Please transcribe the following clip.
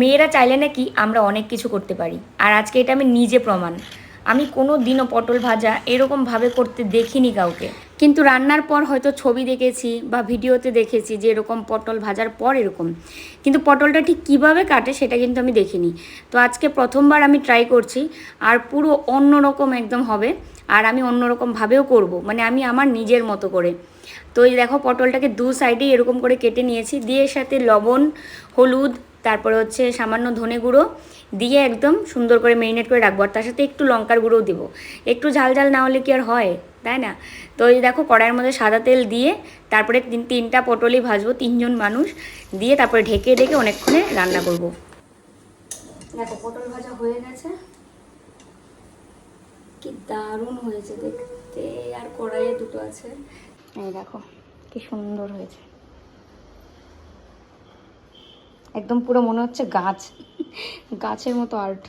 মেয়েরা চাইলে নাকি আমরা অনেক কিছু করতে পারি, আর আজকে এটা আমি নিজে প্রমাণ। আমি কোনো দিনও পটল ভাজা এরকমভাবে করতে দেখিনি কাউকে, কিন্তু রান্নার পর হয়তো ছবি দেখেছি বা ভিডিওতে দেখেছি যে এরকম পটল ভাজার পর এরকম, কিন্তু পটলটা ঠিক কীভাবে কাটে সেটা কিন্তু আমি দেখিনি। তো আজকে প্রথমবার আমি ট্রাই করছি, আর পুরো অন্যরকম একদম হবে, আর আমি অন্যরকমভাবেও করব, মানে আমি আমার নিজের মতো করে। তো এই দেখো পটলটাকে দু সাইডেই এরকম করে কেটে নিয়েছি, দিয়ে সাথে লবণ, হলুদ, তারপরে হচ্ছে সামান্য ধনে গুঁড়ো দিয়ে একদম সুন্দর করে মেরিনেট করে রাখবো, আর তার সাথে একটু লঙ্কার গুঁড়োও দেবো। একটু ঝাল ঝাল না হলে কি আর হয়, তাই না? তো এই দেখো কড়াইয়ের মধ্যে সাদা তেল দিয়ে তারপরে তিনটা পটলই ভাজবো, তিনজন মানুষ, দিয়ে তারপরে ঢেকে ঢেকে অনেকক্ষণে রান্না করব। দেখো পটল ভাজা হয়ে গেছে, কি দারুণ হয়েছে দেখতে, আর কড়াইয়ে দুটো আছে। এই দেখো কি সুন্দর হয়েছে, একদম পুরো মনে হচ্ছে গাছের মতো আর্ট।